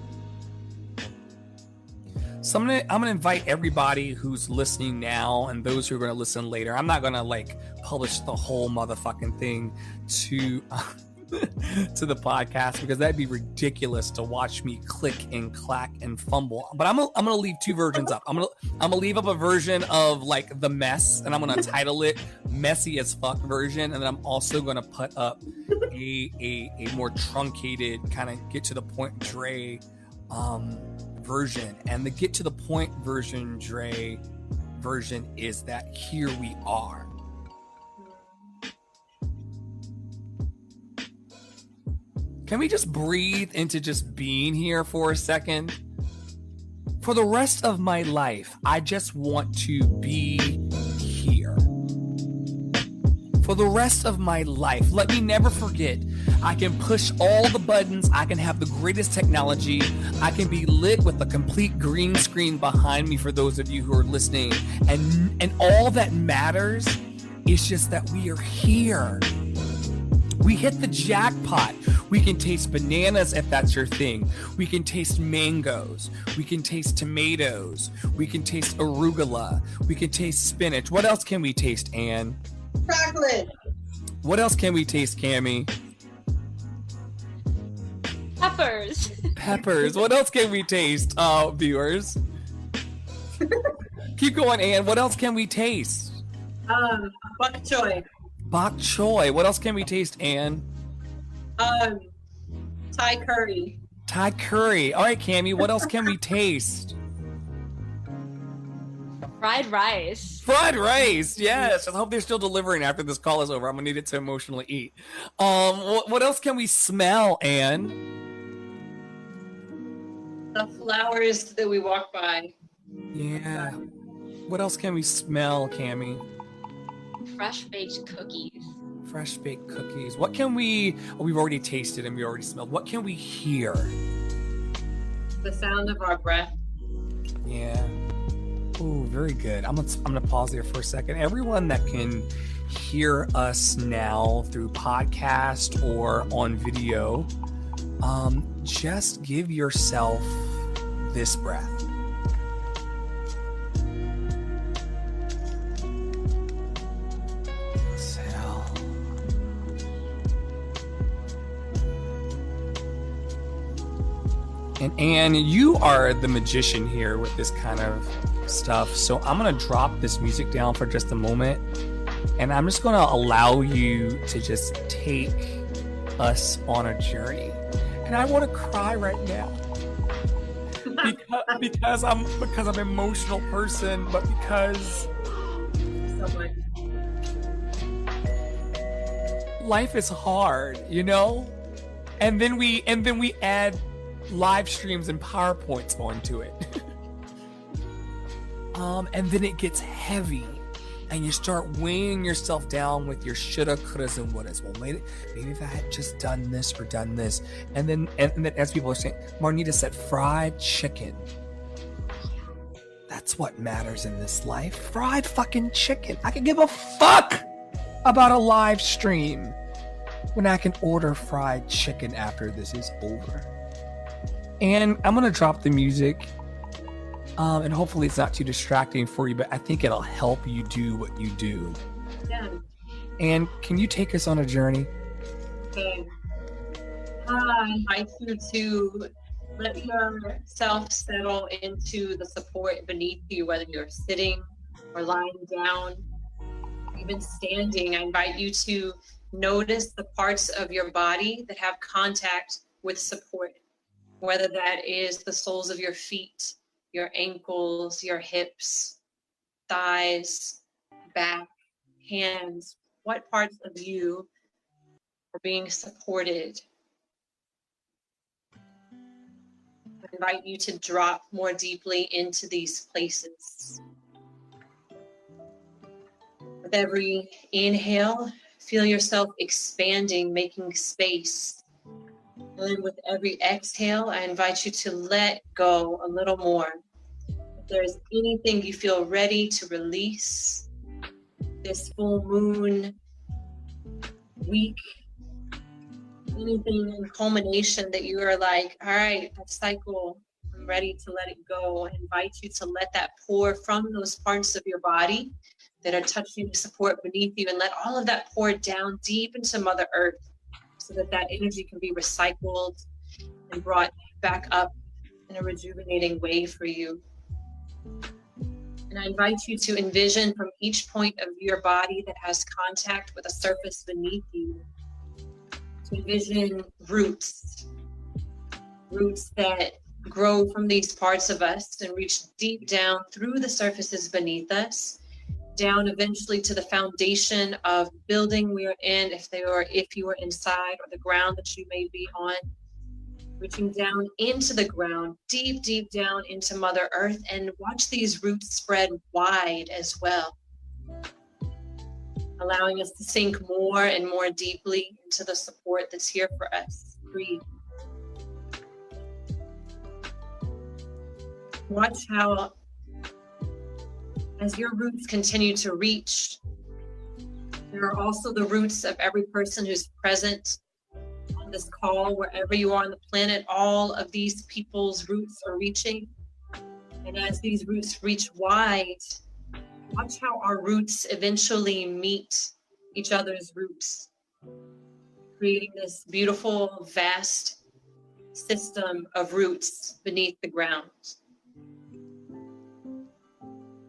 So I'm gonna invite everybody who's listening now and those who are gonna listen later. I'm not gonna like publish the whole motherfucking thing to to the podcast because that'd be ridiculous to watch me click and clack and fumble. But I'm gonna leave two versions up. I'm gonna leave up a version of like the mess, and I'm gonna title it "Messy as Fuck" version, and then I'm also gonna put up a more truncated kind of get to the point Dre version. And the get to the point version Dre version is that here we are. Can we just breathe into just being here for a second? For the rest of my life, I just want to be here. For the rest of my life, let me never forget, I can push all the buttons, I can have the greatest technology, I can be lit with a complete green screen behind me for those of you who are listening, and all that matters is just that we are here. We hit the jackpot. We can taste bananas if that's your thing. We can taste mangoes. We can taste tomatoes. We can taste arugula. We can taste spinach. What else can we taste, Anne? Chocolate. What else can we taste, Cammie? Peppers. Peppers. What else can we taste, viewers? Keep going, Anne. What else can we taste? Bok choy. Bok choy. What else can we taste, Anne? Thai curry. Thai curry. All right, Cammie. What else can we taste? Fried rice. Fried rice. Yes. I hope they're still delivering after this call is over. I'm gonna need it to emotionally eat. What else can we smell, Anne? The flowers that we walk by. Yeah. What else can we smell, Cammie? Fresh baked cookies. Fresh baked cookies. What can we? Oh, we've already tasted and we already smelled. What can we hear? The sound of our breath. Yeah. Oh, very good. I'm gonna pause there for a second. Everyone that can hear us now through podcast or on video, just give yourself this breath. Exhale. And Anne, you are the magician here with this kind of stuff. So I'm going to drop this music down for just a moment. And I'm just going to allow you to just take us on a journey. And I want to cry right now. Because I'm an emotional person, but because life is hard, you know? And then we add live streams and PowerPoints onto it. And then it gets heavy and you start weighing yourself down with your shoulda, couldas, and wouldas. Well, maybe if I had just done this or done this. And then as people are saying, Marnita said, fried chicken. That's what matters in this life. Fried fucking chicken. I can give a fuck about a live stream when I can order fried chicken after this is over. And I'm going to drop the music. And hopefully it's not too distracting for you, but I think it'll help you do what you do. Yeah. And can you take us on a journey? Okay. I invite you to let yourself settle into the support beneath you, whether you're sitting or lying down. We even standing, I invite you to notice the parts of your body that have contact with support, whether that is the soles of your feet, your ankles, your hips, thighs, back, hands. What parts of you are being supported? I invite you to drop more deeply into these places. With every inhale, feel yourself expanding, making space. And with every exhale, I invite you to let go a little more. If there's anything you feel ready to release, this full moon week, anything in culmination that you are like, all right, that cycle, I'm ready to let it go. I invite you to let that pour from those parts of your body that are touching the support beneath you, and let all of that pour down deep into Mother Earth so that that energy can be recycled and brought back up in a rejuvenating way for you. And I invite you to envision from each point of your body that has contact with a surface beneath you, to envision roots that grow from these parts of us and reach deep down through the surfaces beneath us, down eventually to the foundation of building we are in, if you are inside, or the ground that you may be on, reaching down into the ground, deep, deep down into Mother Earth, and watch these roots spread wide as well, allowing us to sink more and more deeply into the support that's here for us. Breathe. Watch how, as your roots continue to reach, there are also the roots of every person who's present on this call, wherever you are on the planet. All of these people's roots are reaching. And as these roots reach wide, watch how our roots eventually meet each other's roots, creating this beautiful, vast system of roots beneath the ground.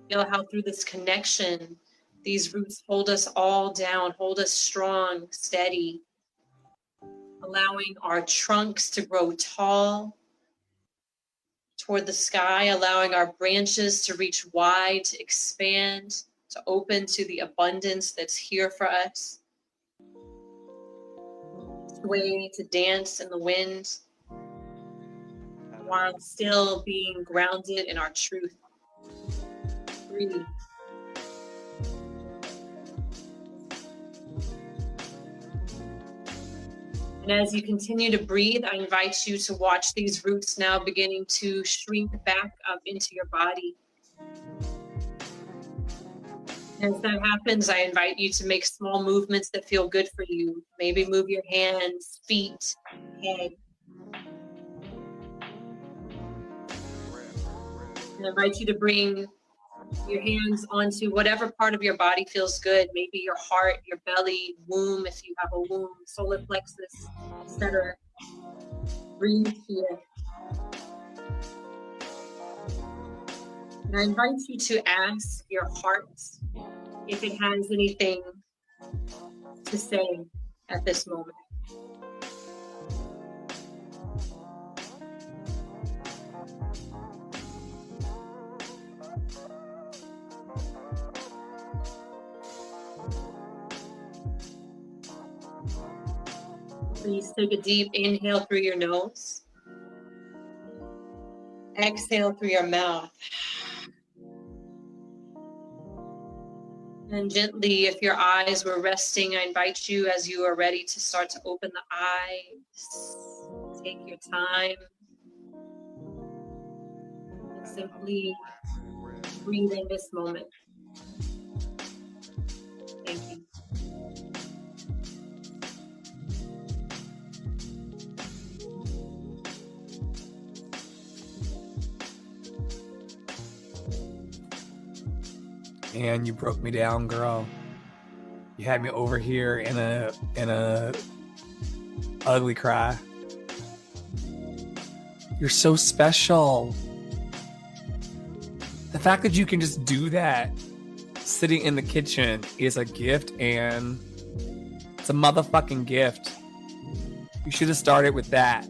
Feel how through this connection, these roots hold us all down, hold us strong, steady, allowing our trunks to grow tall toward the sky, allowing our branches to reach wide, to expand, to open to the abundance that's here for us. Sway, to dance in the wind, while still being grounded in our truth. Breathe. And as you continue to breathe, I invite you to watch these roots now beginning to shrink back up into your body. As that happens, I invite you to make small movements that feel good for you. Maybe move your hands, feet, head. And I invite you to bring your hands onto whatever part of your body feels good. Maybe your heart, your belly, womb, if you have a womb, solar plexus, etc. Breathe here. And I invite you to ask your heart if it has anything to say at this moment. Please take a deep inhale through your nose. Exhale through your mouth. And gently, if your eyes were resting, I invite you, as you are ready, to start to open the eyes. Take your time. And simply breathe in this moment. Thank you. And you broke me down, girl. You had me over here in a ugly cry. You're so special. The fact that you can just do that sitting in the kitchen is a gift, and it's a motherfucking gift. You should have started with that.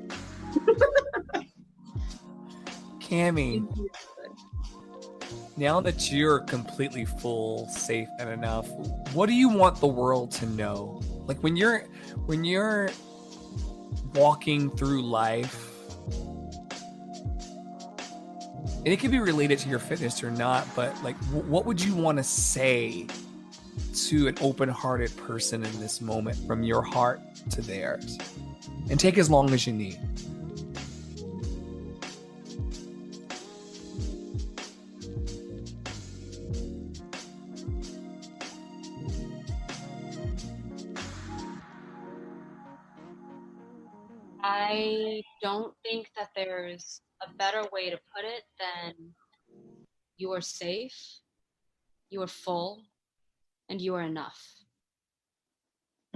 Cammy, now that you're completely full, safe, and enough, what do you want the world to know? Like when you're walking through life, and it could be related to your fitness or not, but like what would you want to say to an open-hearted person in this moment from your heart to theirs? And take as long as you need. I don't think that there's a better way to put it than you are safe, you are full, and you are enough.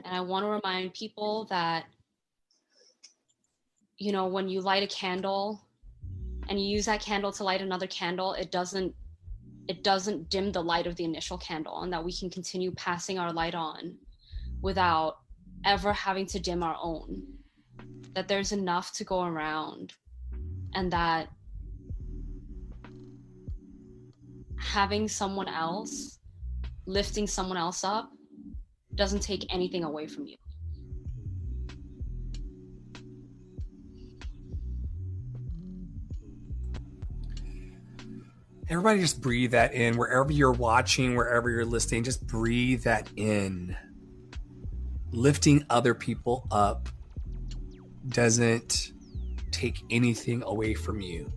And I want to remind people that, you know, when you light a candle and you use that candle to light another candle, it doesn't dim the light of the initial candle, and that we can continue passing our light on without ever having to dim our own. That there's enough to go around, and that having someone else, lifting someone else up, doesn't take anything away from you. Everybody just breathe that in. Wherever you're watching, wherever you're listening, just breathe that in. Lifting other people up doesn't take anything away from you.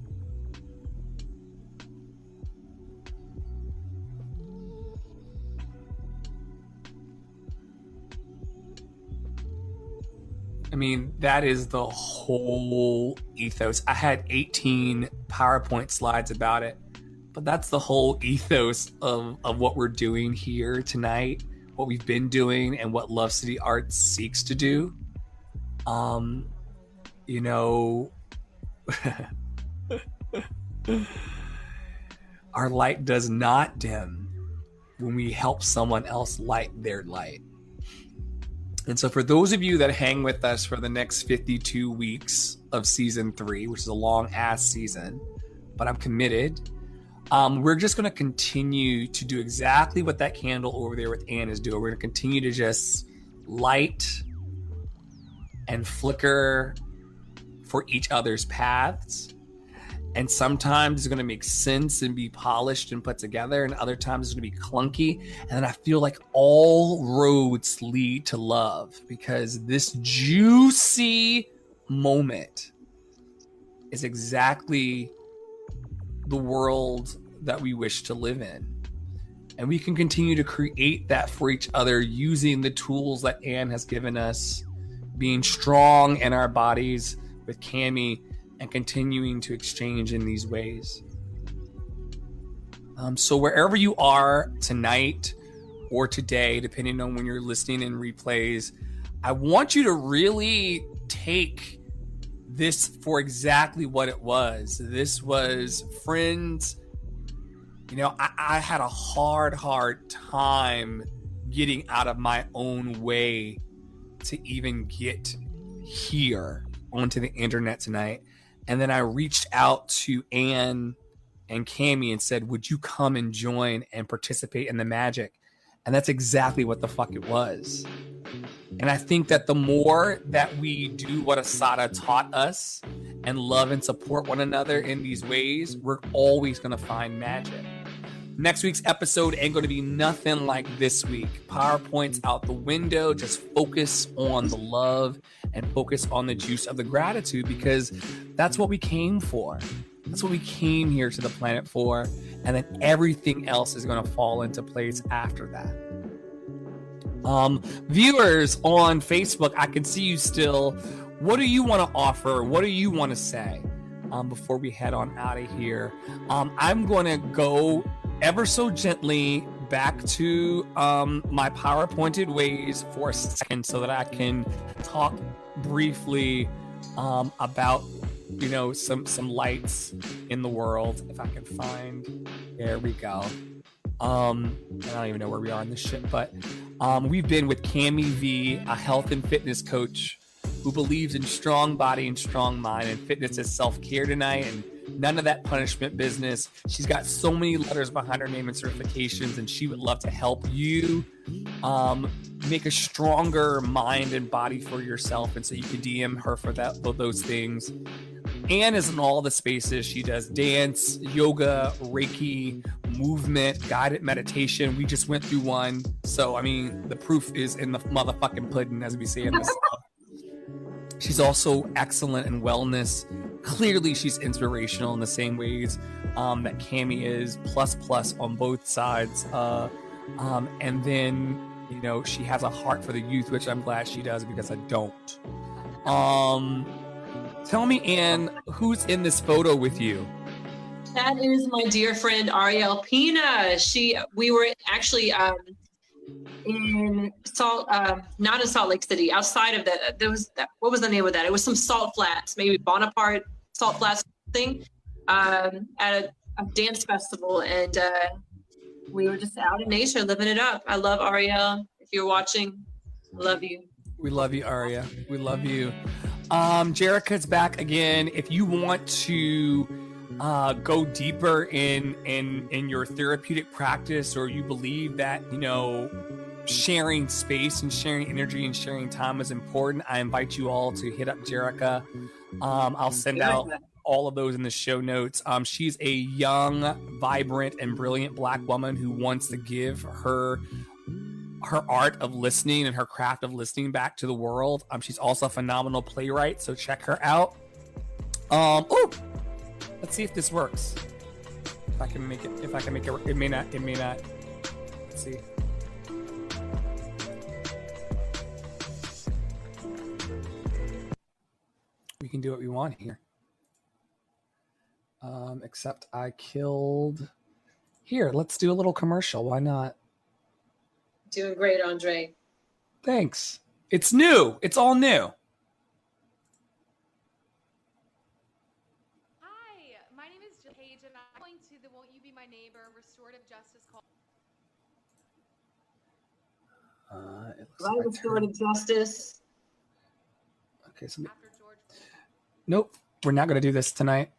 I mean, that is the whole ethos. I had 18 PowerPoint slides about it, but that's the whole ethos of what we're doing here tonight, what we've been doing, and what Love City Arts seeks to do. You know, our light does not dim when we help someone else light their light. And so for those of you that hang with us for the next 52 weeks of season 3, which is a long ass season, but I'm committed, we're just going to continue to do exactly what that candle over there with Anne is doing. We're going to continue to just light and flicker for each other's paths. And sometimes it's going to make sense and be polished and put together, and other times it's going to be clunky. And then I feel like all roads lead to love, because this juicy moment is exactly the world that we wish to live in. And we can continue to create that for each other using the tools that Anne has given us, being strong in our bodies with Cammie, and continuing to exchange in these ways. So wherever you are tonight or today, depending on when you're listening in replays, I want you to really take this for exactly what it was. This was friends. You know, I had a hard time getting out of my own way to even get here onto the internet tonight. And then I reached out to Anne and Cammie and said, would you come and join and participate in the magic? And that's exactly what the fuck it was. And I think that the more that we do what Asada taught us and love and support one another in these ways, we're always going to find magic. Next week's episode ain't going to be nothing like this week. PowerPoint's out the window. Just focus on the love and focus on the juice of the gratitude, because that's what we came for. That's what we came here to the planet for. And then everything else is going to fall into place after that. Viewers on Facebook, I can see you still. What do you want to offer? What do you want to say before we head on out of here? I'm going to go ever so gently back to my PowerPointed ways for a second so that I can talk briefly about, you know, some lights in the world. If I can find, there we go. I don't even know where we are in this shit, but we've been with Cami V, a health and fitness coach who believes in strong body and strong mind, and fitness is self-care tonight, and none of that punishment business. She's got so many letters behind her name and certifications, and she would love to help you make a stronger mind and body for yourself. And so you can DM her for those things. Anne is in all the spaces. She does dance, yoga, Reiki, movement, guided meditation. We just went through one. So, I mean, the proof is in the motherfucking pudding, as we say in this stuff. She's also excellent in wellness. Clearly, she's inspirational in the same ways that Cami is, plus on both sides. And then, you know, she has a heart for the youth, which I'm glad she does because I don't. Tell me, Anne, who's in this photo with you? That is my dear friend Ariel Pina. We were actually in not in Salt Lake City, outside of that. What was the name of that? It was some salt flats, maybe Bonaparte salt flats thing, at a dance festival, and we were just out in nature, living it up. I love Ariel. If you're watching, I love you. We love you, Aria. We love you. Jerica's back again. If you want to go deeper in your therapeutic practice, or you believe that, you know, sharing space and sharing energy and sharing time is important, I invite you all to hit up Jerica. I'll send out all of those in the show notes. She's a young, vibrant, and brilliant Black woman who wants to give her art of listening and her craft of listening back to the world. She's also a phenomenal playwright, so check her out. Let's see if this works. If I can make it, it may not. Let's see. We can do what we want here. Except I killed. Here, let's do a little commercial. Why not? Doing great, Andre. Thanks. It's new. It's all new. Hi, my name is Paige, and I'm going to the Won't You Be My Neighbor restorative justice call. It looks like Restorative justice. Okay, so After George. nope, we're not going to do this tonight.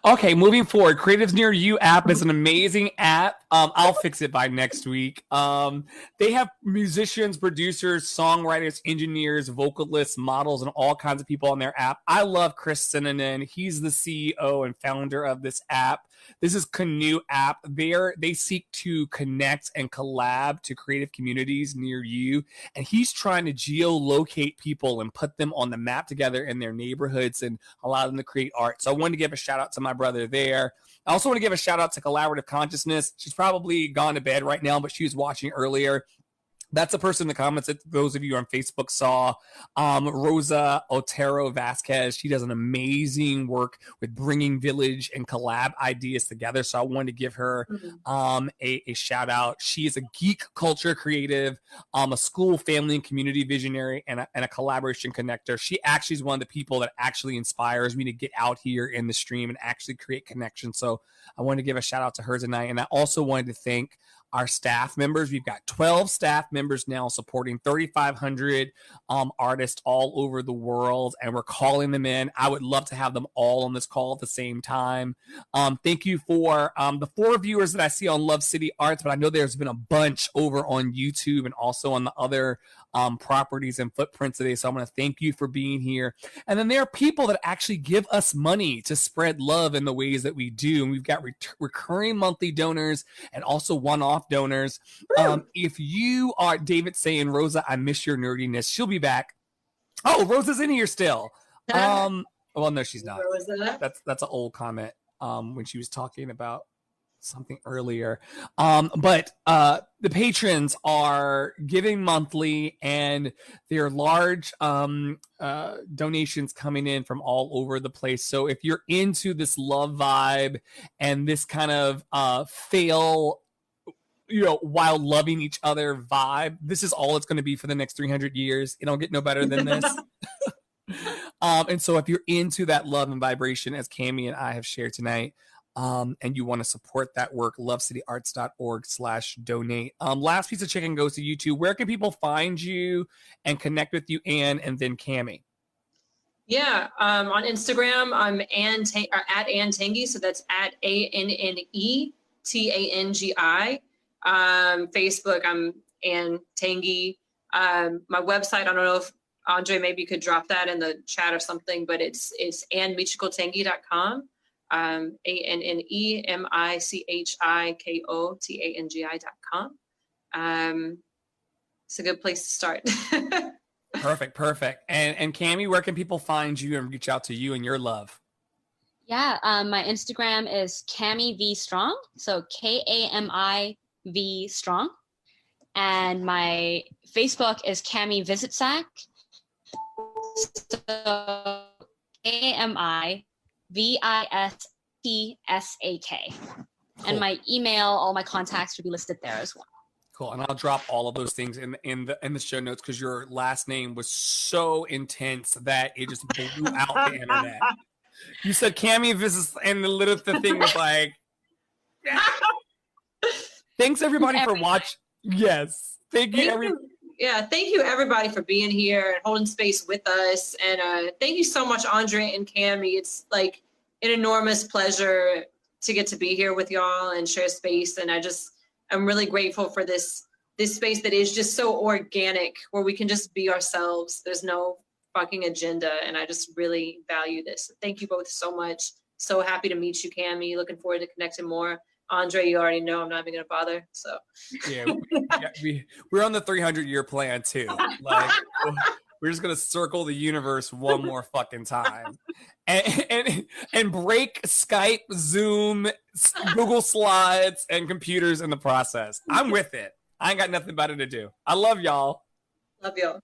Okay, moving forward, Creatives Near You app is an amazing app. I'll fix it by next week. They have musicians, producers, songwriters, engineers, vocalists, models, and all kinds of people on their app. I love Chris Sinanen. He's the CEO and founder of this app. This is Canoe app. They seek to connect and collab to creative communities near you. And he's trying to geolocate people and put them on the map together in their neighborhoods and allow them to create art. So I wanted to give a shout out to my brother there. I also want to give a shout out to Collaborative Consciousness. She's probably gone to bed right now, but she was watching earlier. That's the person in the comments that those of you on Facebook saw. Rosa Otero Vasquez. She does an amazing work with bringing village and collab ideas together. So I wanted to give her a shout out. She is a geek culture creative, a school, family, and community visionary, and a collaboration connector. She actually is one of the people that actually inspires me to get out here in the stream and actually create connections. So I wanted to give a shout out to her tonight. And I also wanted to thank our staff members. We've got 12 staff members now supporting 3,500 artists all over the world, and we're calling them in. I would love to have them all on this call at the same time. Thank you for the 4 viewers that I see on Love City Arts, but I know there's been a bunch over on YouTube and also on the other properties and footprints today. So I want to thank you for being here. And then there are people that actually give us money to spread love in the ways that we do. And we've got recurring monthly donors and also one-off donors. If you are David saying, Rosa, I miss your nerdiness, she'll be back. Oh, Rosa's in here still. Well, no, she's not. That's an old comment when she was talking about something earlier. But the patrons are giving monthly, and there are large donations coming in from all over the place. So if you're into this love vibe and this kind of fail, while loving each other vibe, this is all it's going to be for the next 300 years. It don't get no better than this. And so if you're into that love and vibration, as Cami and I have shared tonight, and you want to support that work, lovecityarts.org/donate. Last piece of chicken goes to you two. Where can people find you and connect with you, Anne, and then Cammie? Yeah, on Instagram, I'm at Ann Tangi, so that's at ANNETANGI. Facebook, I'm Ann Tangi. My website, I don't know if Andre maybe could drop that in the chat or something, but it's annemichikotangi.com. ANNEMICHIKOTANGI.com. It's a good place to start. Perfect. And Cammie, where can people find you and reach out to you and your love? Yeah, my Instagram is Cammie V Strong, so KAMIV Strong, and my Facebook is Cammie Visit Sack, so KAMIVISTSAK, and my email, all my contacts will be listed there as well. Cool, and I'll drop all of those things in the show notes because your last name was so intense that it just blew out the internet. You said Cammie Visits, and the thing was like, yeah. Thanks everybody for watching. Yes, thank you. Yeah, thank you everybody for being here and holding space with us, and thank you so much, Andre and Cammie. It's like an enormous pleasure to get to be here with y'all and share space, and I'm really grateful for this space that is just so organic, where we can just be ourselves. There's no fucking agenda, and I just really value this. Thank you both so much. So happy to meet you, Cammie. Looking forward to connecting more. Andre, you already know I'm not even gonna bother. So yeah, we're on the 300-year plan too. Like we're just gonna circle the universe one more fucking time, and break Skype, Zoom, Google Slides, and computers in the process. I'm with it. I ain't got nothing better to do. I love y'all. Love y'all.